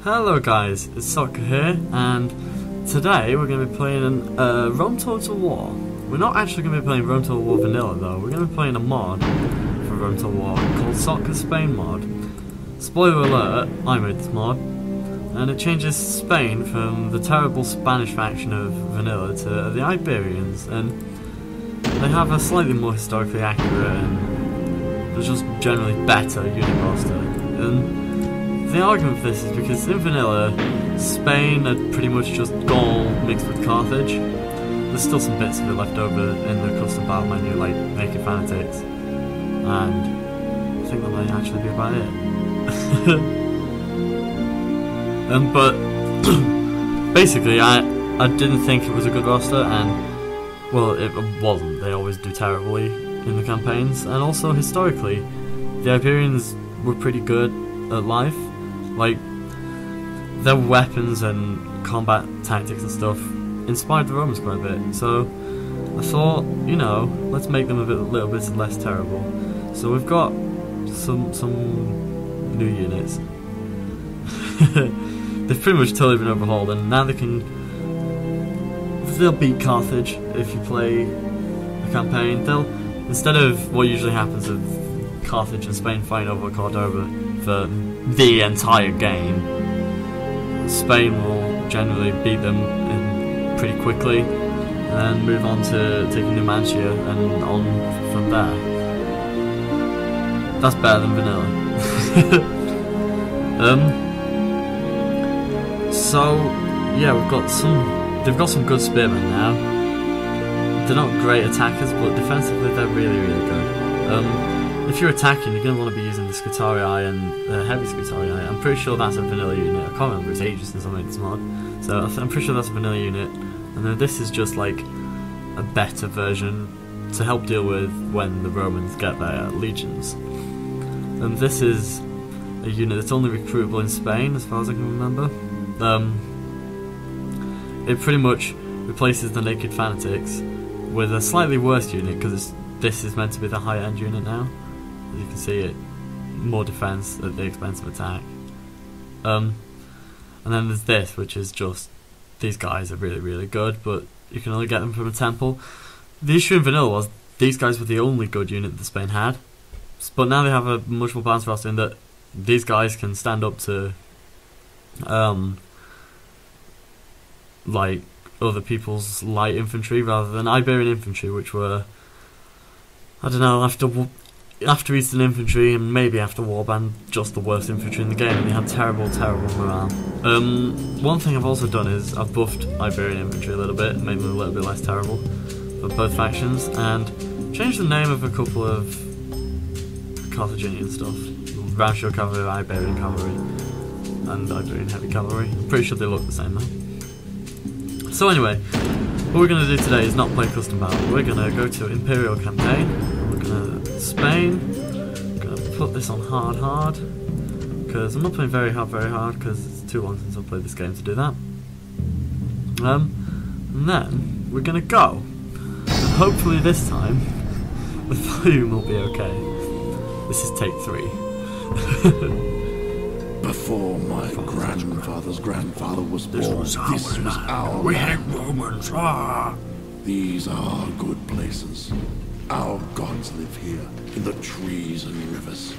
Hello guys, it's Soccer here, and today we're going to be playing Rome Total War. We're not actually going to be playing Rome Total War Vanilla though, we're going to be playing a mod for Rome Total War called Soccer Spain mod. Spoiler alert, I made this mod, and it changes Spain from the terrible Spanish faction of Vanilla to the Iberians, and they have a slightly more historically accurate and just generally better unit roster. And the argument for this is because in Vanilla, Spain are pretty much just Gaul mixed with Carthage. There's still some bits of it left over in the custom battle menu, like Naked Fanatics, and I think that might actually be about it. But basically, I didn't think it was a good roster, and well, it wasn't. They always do terribly in the campaigns, and also historically, the Iberians were pretty good at life. Like, their weapons and combat tactics and stuff inspired the Romans quite a bit. So I thought, you know, let's make them a little bit less terrible. So we've got some new units. They've pretty much totally been overhauled, and now they'll beat Carthage if you play a campaign. Instead of what usually happens of Carthage and Spain fighting over Cordoba for the entire game, Spain will generally beat them pretty quickly and then move on to taking Numancia and on from there. That's better than Vanilla. So yeah, they've got some good spearmen now. They're not great attackers, but defensively they're really, really good. If you're attacking, you're going to want to be using the Scutarii and the heavy Scutarii. I'm pretty sure that's a vanilla unit. I can't remember, it's ages since I made this mod. So I'm pretty sure that's a vanilla unit. And then this is just like a better version to help deal with when the Romans get their legions. And this is a unit that's only recruitable in Spain, as far as I can remember. It pretty much replaces the Naked Fanatics with a slightly worse unit, because this is meant to be the high-end unit now. As you can see, it more defense at the expense of attack. And then there's this, which is just, these guys are really, really good, but you can only get them from a temple. The issue in Vanilla was these guys were the only good unit that Spain had, but now they have a much more balanced roster in that these guys can stand up to like other people's light infantry rather than Iberian infantry, which were, I don't know, after Eastern Infantry and maybe after Warband, just the worst infantry in the game, and they had terrible, terrible morale. One thing I've also done is I've buffed Iberian infantry a little bit, made them a little bit less terrible for both factions, and changed the name of a couple of Carthaginian stuff. Round Shield Cavalry, Iberian Cavalry, and Iberian Heavy Cavalry. I'm pretty sure they look the same though. So anyway, what we're going to do today is not play custom battle. We're going to go to Imperial campaign. We're going to Spain. I'm going to put this on hard, because I'm not playing very hard, because it's too long since I've played this game to do that. And then we're going to go. And hopefully this time the volume will be okay. This is take 3. Before my grandfather's grandfather was born, this was our We hate Romans. These are good places. Our gods live here, in the trees and rivers.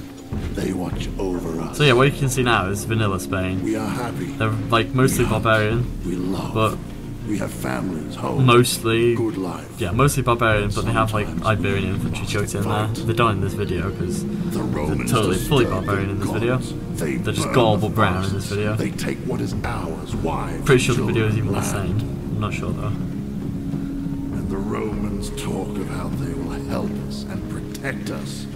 They watch over us. So yeah, what you can see now is Vanilla Spain. We are happy. They're like mostly barbarian. We love. But we have families, homes, mostly good life. Yeah, mostly barbarian, but they have like Iberian infantry choked in there. They don't in this video because they're totally fully barbarian in this video. They're just Gaul but brown in this video. They take what is ours, wives. Pretty sure the video is even the same. I'm not sure though. And the Romans talk of how they will help us and protect us.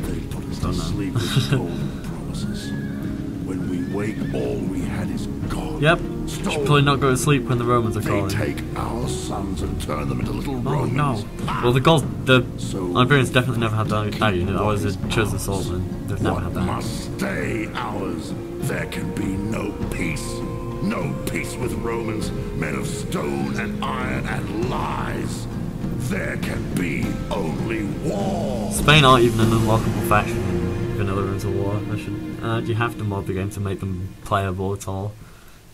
They put us to sleep with golden promises. When we wake, all we had is God. Yep. You should probably not go to sleep when the Romans are calling. They take our sons and turn them into little Romans. No. Well, the Iberians definitely never had that unit. I was a chosen swordsman. They've never had that. Must stay ours. There can be no peace. No peace with Romans, men of stone and iron and lies. There can be only war. Spain aren't even an unlockable faction in vanilla Runes of War. You have to mod the game to make them playable at all,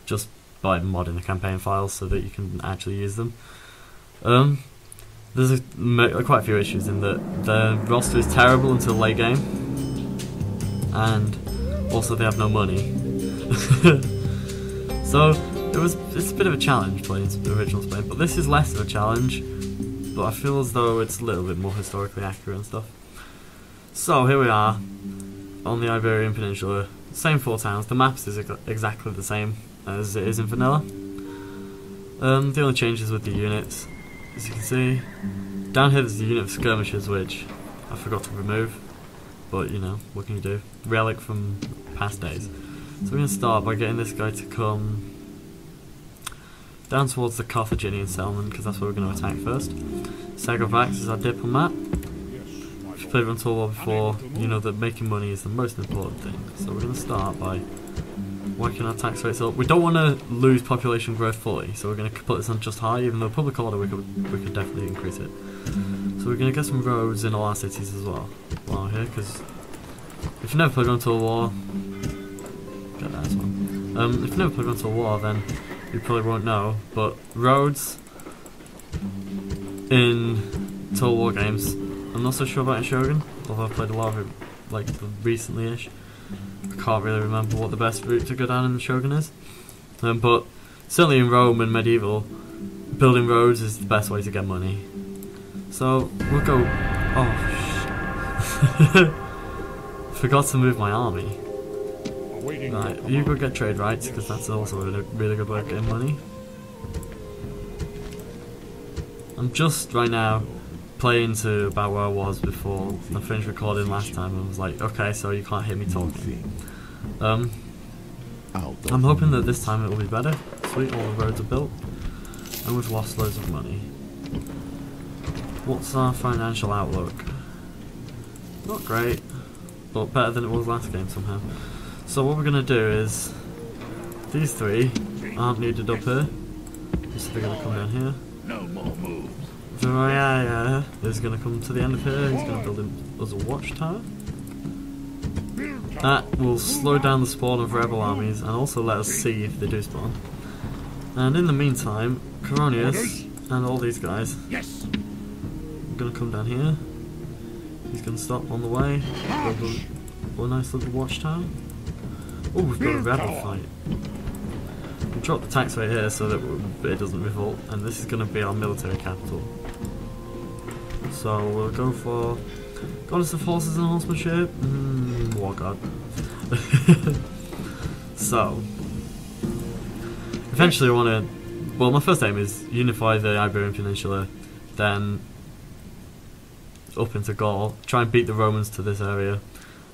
just by modding the campaign files so that you can actually use them. There's quite a few issues in that the roster is terrible until late game, and also they have no money. So it's a bit of a challenge playing the original Spain, but this is less of a challenge, but I feel as though it's a little bit more historically accurate and stuff. So here we are on the Iberian Peninsula, same 4 towns. The maps is exactly the same as it is in vanilla. The only changes with the units, as you can see, down here there's the unit of skirmishers, which I forgot to remove, but you know, what can you do? Relic from past days. So we're going to start by getting this guy to come down towards the Carthaginian settlement, because that's where we're going to attack first. Sagovax is our diplomat. If you've played Run Tour War before, you know that making money is the most important thing. So we're going to start by working our tax rates up. We don't want to lose population growth fully, so we're going to put this on just high, even though public order we could definitely increase it. So we're going to get some roads in all our cities as well while we're here, because if you've never played Run Tour War, get that as well. If you've never played Run Tour War, then you probably won't know, but roads in Total War games, I'm not so sure about in Shogun, although I've played a lot of it like recently-ish. I can't really remember what the best route to go down in the Shogun is, but certainly in Rome and medieval, building roads is the best way to get money. So we'll go. Oh shit! Forgot to move my army. Right, you go get trade rights, because that's also a really good way of getting money. I'm just right now playing to about where I was before I finished recording last time, and I was like, okay, so you can't hear me talking. I'm hoping that this time it will be better. Sweet, all the roads are built, and we've lost loads of money. What's our financial outlook? Not great, but better than it was last game somehow. So what we're going to do is, these 3 aren't needed up here, so they're going to come down here. No more moves. Viraya is going to come to the end of here. He's going to build us a watchtower. That will slow down the spawn of rebel armies and also let us see if they do spawn. And in the meantime, Coronius and all these guys are going to come down here. He's going to stop on the way, build a nice little watchtower. Oh, we've got a rebel fight. We'll drop the tax rate here so that it doesn't revolt, and this is going to be our military capital. So we'll go for Goddess of Horses and Horsemanship. War God. So eventually I want to. Well, my first aim is unify the Iberian Peninsula, then up into Gaul, try and beat the Romans to this area,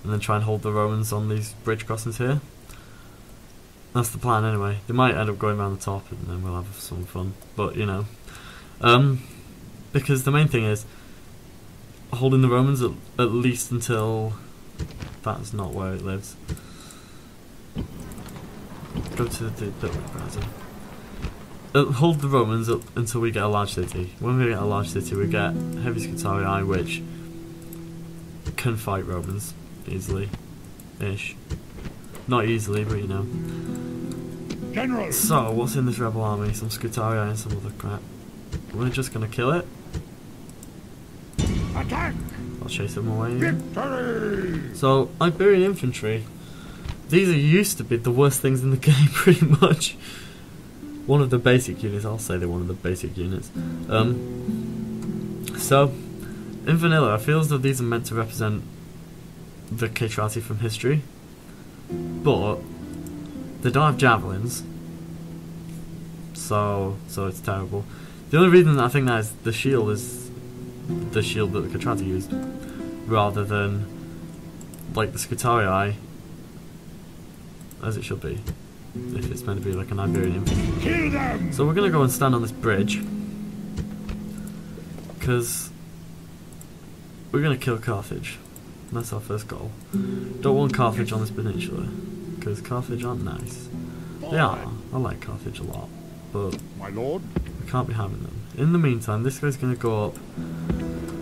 and then try and hold the Romans on these bridge crossings here. That's the plan anyway. They might end up going around the top and then we'll have some fun, but you know. Because the main thing is holding the Romans at least until... That's not where it lives. Go to the browser. Hold the Romans up until we get a large city. When we get a large city we get heavy Scutarii, which can fight Romans easily-ish. Not easily, but you know. General. So, what's in this rebel army? Some Scutarii and some other crap. We're just gonna kill it. Attack! I'll chase them away. Victory! So, Iberian infantry. These are used to be the worst things in the game, pretty much. One of the basic units, I'll say they're one of the basic units. So, in vanilla, I feel as though these are meant to represent the Caetrati from history, but they don't have javelins, so it's terrible. The only reason that I think that is the shield that the Caetrati used, rather than like the Scutarii, as it should be, if it's meant to be like an Iberian infantry. Kill them! So we're gonna go and stand on this bridge, because we're gonna kill Carthage. That's our first goal. Don't want Carthage on this peninsula, because Carthage aren't nice. They are. I like Carthage a lot, but my lord, we can't be having them. In the meantime, this guy's gonna go up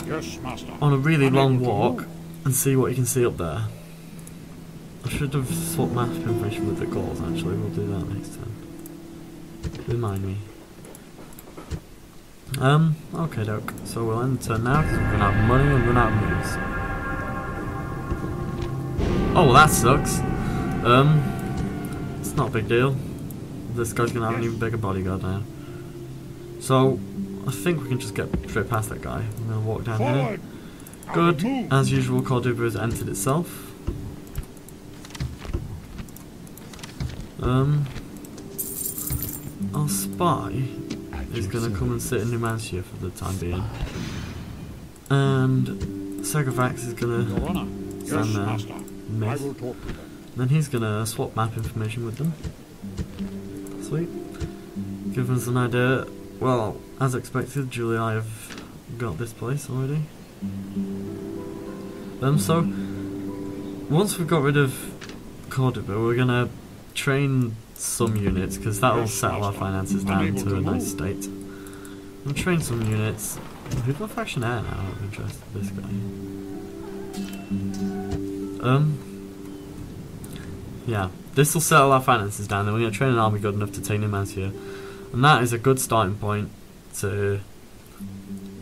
yes, master. on a really long walk and see what he can see up there. I should have swapped map information with the Gauls actually, we'll do that next time. Remind me. Okay doke. So we'll end the turn now because we're gonna have money and run out of moves. Oh well, that sucks. It's not a big deal. This guy's gonna have an even bigger bodyguard now. So I think we can just get straight past that guy. I'm gonna walk down here. Good. As usual, Cordoba has entered itself. Our spy is going to come and sit in Numancia for the time being. And Segovax is going to stand there, miss. Then he's going to swap map information with them. Sweet. Give us an idea. Well, as expected, Julie and I have got this place already. So, once we've got rid of Cordoba, we're going to train some units, because that will settle our finances down to a nice state. We'll train some units. Who's got faction air now, out of interest? This guy. Yeah, this will settle our finances down, then we're going to train an army good enough to take Numancia. And that is a good starting point to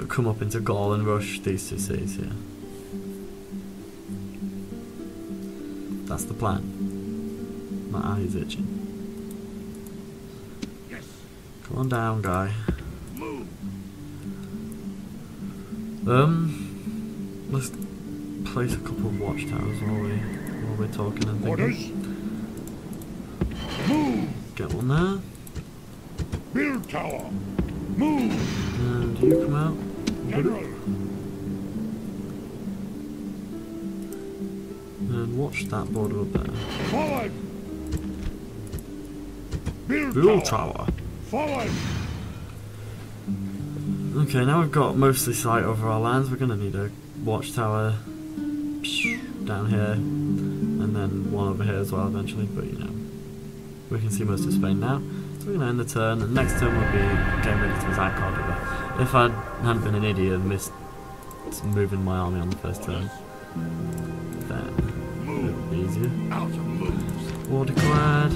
come up into Gaul and rush these two cities here. That's the plan. My eye is itching. Yes. Come on down, guy. Move. Let's place a couple of watchtowers while we're talking and Orders. thinking. Move. Get one there. Build tower. Move. And you come out. General. And watch that border up there. Forward. Build tower. Forward. Okay, now we've got mostly sight over our lands. We're going to need a watchtower down here, and then one over here as well eventually, but you know, we can see most of Spain now. So we're going to end the turn, and next turn we'll be getting ready to attack Cordoba. If I hadn't been an idiot and missed moving my army on the first turn, then it would be easier. Out of moves. War declared.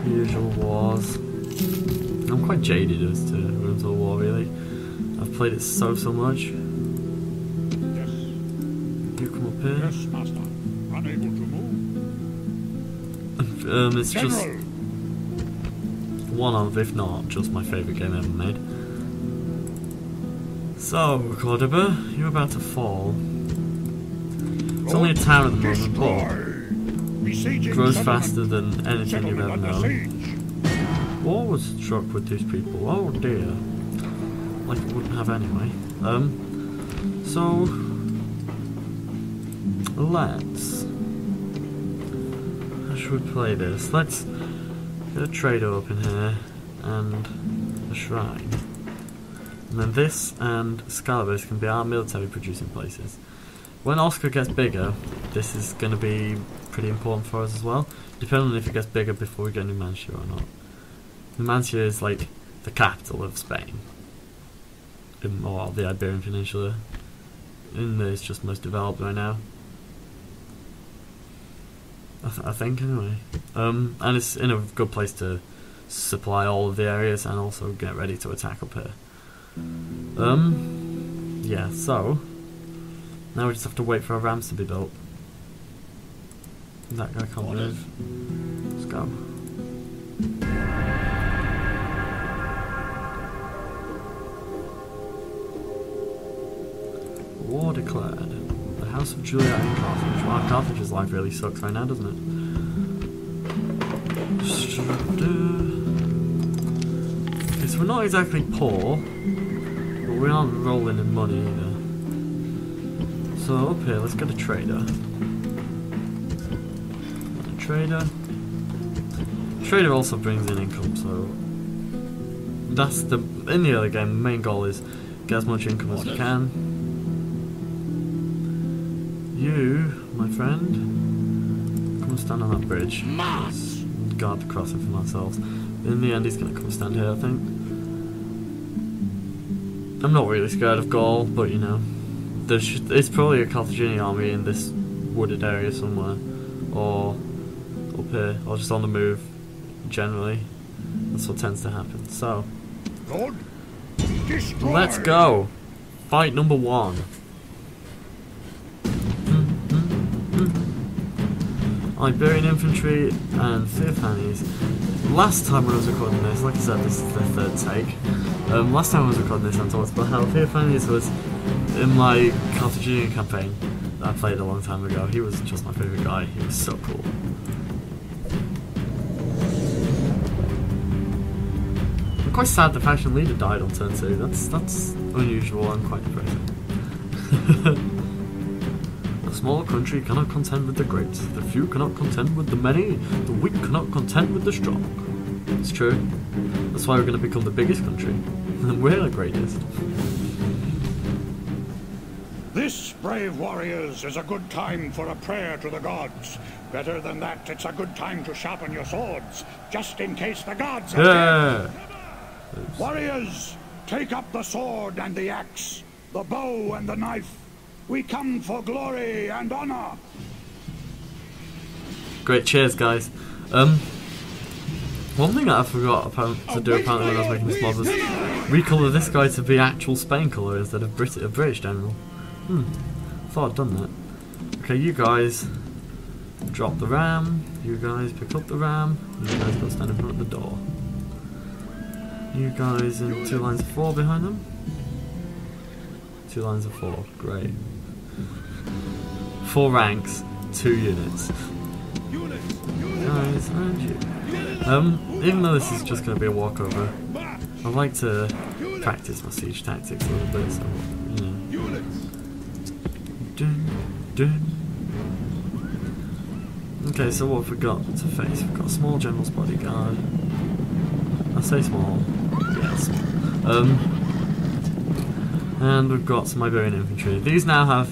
Usual wars. I'm quite jaded as to Runes of War, really. I've played it so much. Yes. You come up here. Yes, master. Unable to move. It's General. just one of, if not, just my favourite game ever made. So, Cordoba, you're about to fall. It's only a town at the moment, but it grows faster than anything you've ever known. War was struck with these people. Oh dear. Like it wouldn't have anyway. So let's. How should we play this? Let's get a trader up in here and a shrine. And then this and Scalabus can be our military producing places. When Oscar gets bigger, this is going to be pretty important for us as well, depending on if it gets bigger before we get Numancia or not. Numancia is like the capital of Spain, or the Iberian Peninsula, and it's just most developed right now. I think anyway. And it's in a good place to supply all of the areas and also get ready to attack up here. Yeah, so now we just have to wait for our rams to be built. That guy can't move. Let's go. War declared. The House of Juliet in Carthage. Wow, Carthage's life really sucks right now, doesn't it? Okay, so we're not exactly poor, but we aren't rolling in money either. So up here, let's get a trader. Trader also brings in income, so that's the in the early game. The main goal is get as much income as we can. You, my friend, come and stand on that bridge. Let's guard the crossing from ourselves. In the end, he's going to come stand here, I think. I'm not really scared of Gaul, but you know, it's probably a Carthaginian army in this wooded area somewhere. or up here, or just on the move generally. That's what tends to happen. So, Lord, destroy. let's go. Fight number 1. Iberian Infantry and Theophanes. Last time when I was recording this, like I said, this is the 3rd take. Last time I was recording this, I talked about how Theophanes was in my Carthaginian campaign that I played a long time ago. He was just my favourite guy. He was so cool. I'm quite sad the faction leader died on turn 2. That's unusual and quite depressing. A small country cannot contend with the great. The few cannot contend with the many. The weak cannot contend with the strong. It's true. That's why we're going to become the biggest country. And we're the greatest. This, brave warriors, is a good time for a prayer to the gods. Better than that, it's a good time to sharpen your swords, just in case the gods are dead. Warriors, take up the sword and the axe, the bow and the knife. We come for glory and honor. Great, cheers, guys. One thing that I forgot to do apparently when I was making this mod was recolour this guy to be actual Spain colour instead of a British general. Thought I'd done that. Okay, you guys drop the ram. You guys pick up the ram. You guys go stand in front of the door. You guys in 2 lines of 4 behind them. 2 lines of 4. Great. 4 ranks, 2 units. Guys, and you. Even though this is just going to be a walkover, I like to practice my siege tactics a little bit, so, you know. Okay, so what have we got to face? We've got a small general's bodyguard. I say small. Yes. And we've got some Iberian infantry. These now have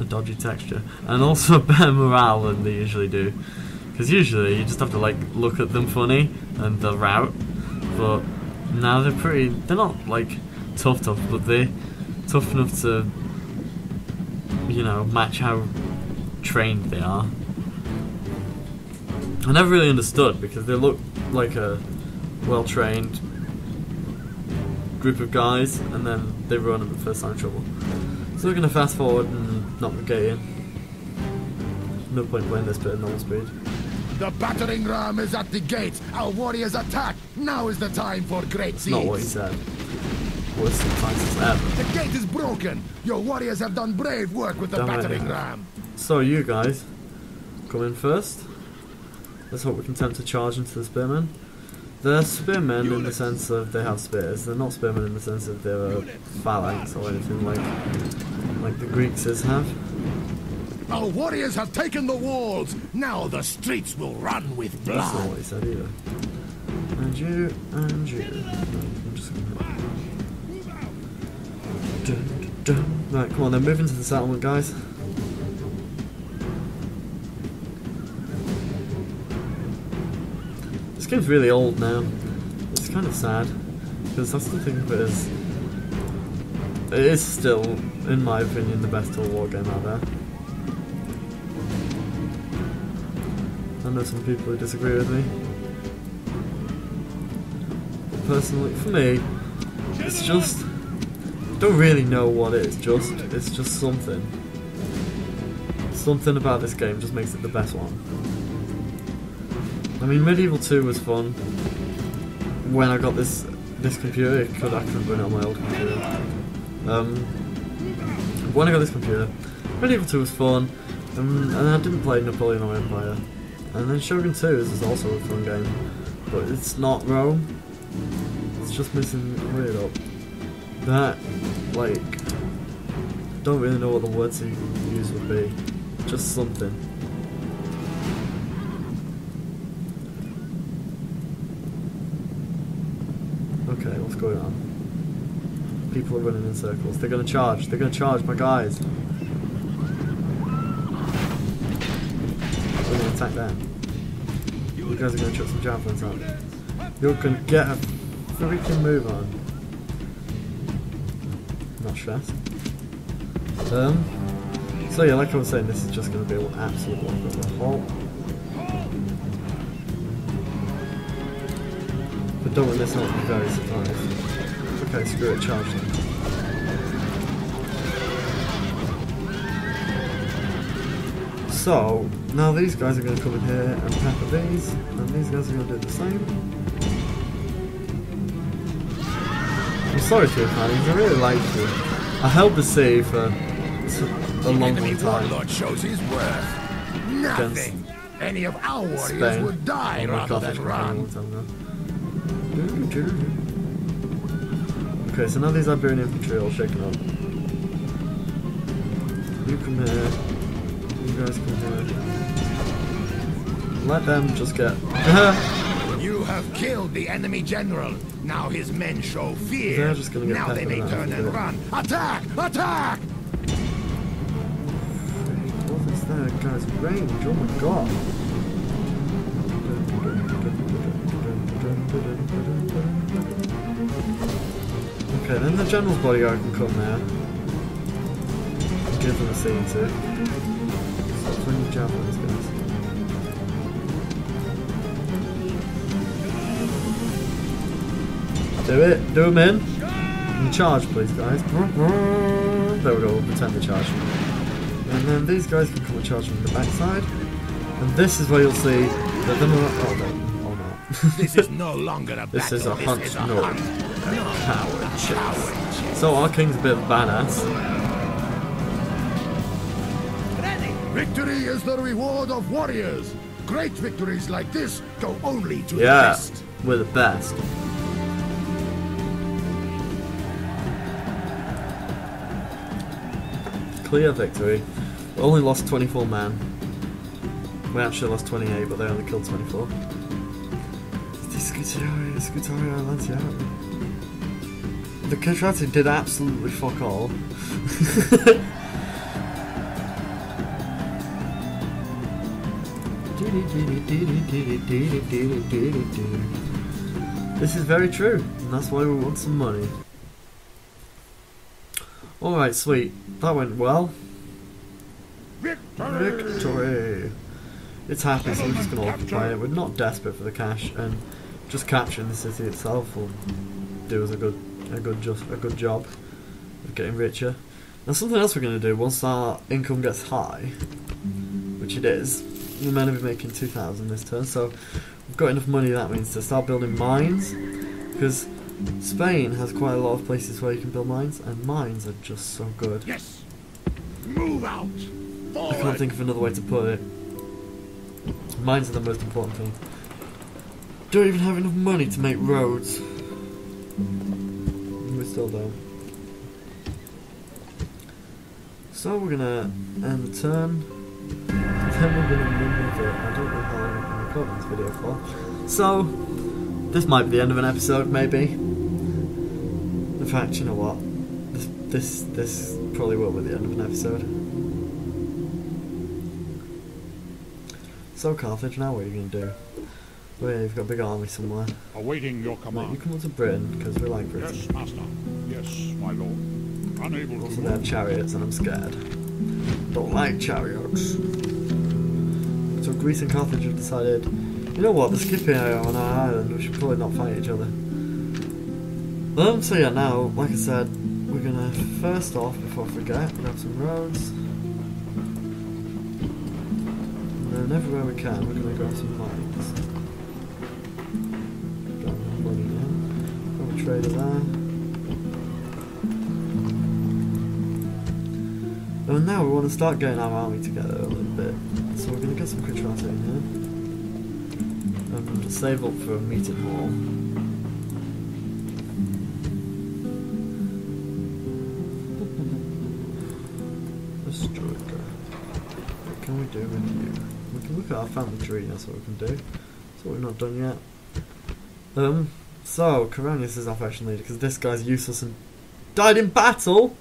a dodgy texture and also a better morale than they usually do. Because usually you just have to like look at them funny and they'll rout. But now they're not like tough, but they're tough enough to, you know, match how trained they are. I never really understood because they look like a well-trained group of guys and then they run at the first sign of trouble. So we're going to fast forward and not get in. No point playing this bit at normal speed. The battering ram is at the gate. Our warriors attack. Now is the time for great deeds. Not what he said. Worst surprises ever. The gate is broken. Your warriors have done brave work with the battering ram. So you guys come in first. Let's hope we can attempt to charge into the spearmen. They're spearmen in the sense of they have spears. They're not spearmen in the sense of they're a phalanx or anything like the Greeks have. Our warriors have taken the walls. Now the streets will run with blood. That's not what he said either. And you, and you. I'm just gonna... Right, come on then, move into the settlement, guys. This game's really old now. It's kind of sad, because I still think of it as... It is still, in my opinion, the best Total War game out there. I know some people who disagree with me. But personally, for me, it's just... I don't really know what it is, it's just something. Something about this game just makes it the best one. I mean, Medieval 2 was fun. When I got this computer, I couldn't run it on my old computer. When I got this computer, Medieval 2 was fun, and I didn't play Napoleon or Empire. And then Shogun 2 is also a fun game, but it's not Rome. It's just missing weird up. That, like, don't really know what the words to use would be. Just something. Okay, what's going on? People are running in circles. They're gonna charge. They're gonna charge, my guys. We're gonna attack them. You guys are gonna chuck some javelins on. You're gonna get a freaking move on. Not stressed. So So yeah, like I was saying, this is just going to be an absolute one of a halt. But don't let this not be very surprised. Okay, screw it, charge them. So, now these guys are going to come in here and pepper these, and these guys are going to do the same. I'm sorry to you, fans, I really like you. I held the sea for a long time. Warlord shows his worth. Nothing. Any of our warriors Spain. would die Oh my rather God, than that's quite a long run. time now. Okay, so now these Iberian infantry are all shaken up. You come here. You guys come here. Let them just get... You have killed the enemy general. Now his men show fear. They're just gonna get now they peppered may out turn if they and do it. run. Attack! Attack! What is that guy's range? Oh my God. Okay, then the general's bodyguard can come there. Give them a scene too. Stop throwing javelins, guys. Do it, do them in. And charge, please, guys. There we go, we'll pretend to charge. And then these guys can come and charge from the backside. And this is where you'll see that the oh no. This is no longer a battle. This is a hunt, This is a no. hunt. Coward chase. So our king's a bit of a badass. Victory is the reward of warriors. Great victories like this go only to the Yeah, best. we're the best. Clear victory. We only lost 24 men. We actually lost 28, but they only killed 24. Scutario Lanciano. The Contrati did absolutely fuck all. This is very true, and that's why we want some money. Alright, sweet. That went well. Victory! It's happy, so we're just going to occupy it. We're not desperate for the cash, and just capturing the city itself will do us a good job of getting richer. Now, something else we're going to do once our income gets high, which it is. We're meant to be making 2,000 this turn, so we've got enough money. That means to start building mines, because Spain has quite a lot of places where you can build mines, and mines are just so good. Yes. Move out. Forward. I can't think of another way to put it. Mines are the most important thing. Don't even have enough money to make roads. We still don't. So we're gonna end the turn. Then we're gonna move it. I don't know how long I'm recording this video for. So this might be the end of an episode, maybe. In fact, you know what? This probably will be the end of an episode. So Carthage, now what are you going to do? Oh yeah, you've got a big army somewhere. Awaiting your Right, command. you come on to Britain, because we like Britain. Yes, master. Yes, my lord. Unable Also to they have move. chariots and I'm scared. Don't like chariots. So Greece and Carthage have decided, you know what, the Scipii are on our island, we should probably not fight each other. So yeah, now, like I said, we're going to first off, before I forget, grab some roads. And everywhere we can, we're going to grab some mines. Grab some money now. Grab a trader there. And now we want to start getting our army together a little bit. So we're going to get some Contrati in here. And to save up for a meeting hall. Striker. What can we do with you? We can look at our family tree, that's what we can do. That's what we've not done yet. So, Caranius is our faction leader because this guy's useless and died in battle!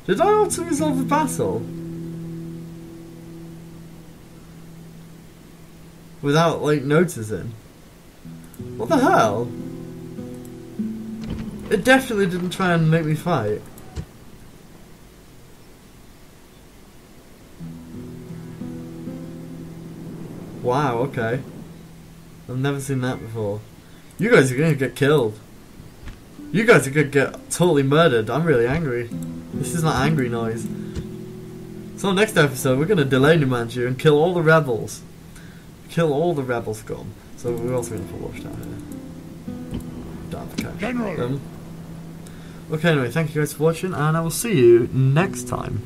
Did I auto resolve the battle? Without, like, noticing? What the hell? It definitely didn't try and make me fight. Wow, okay. I've never seen that before. You guys are gonna get killed. You guys are gonna get totally murdered. I'm really angry. This is not angry noise. So next episode we're gonna delay Numantia and kill all the rebels. Kill all the rebel scum. So we're also gonna put Watchtower here. Don't have the cash. General. Okay, anyway, thank you guys for watching, and I will see you next time.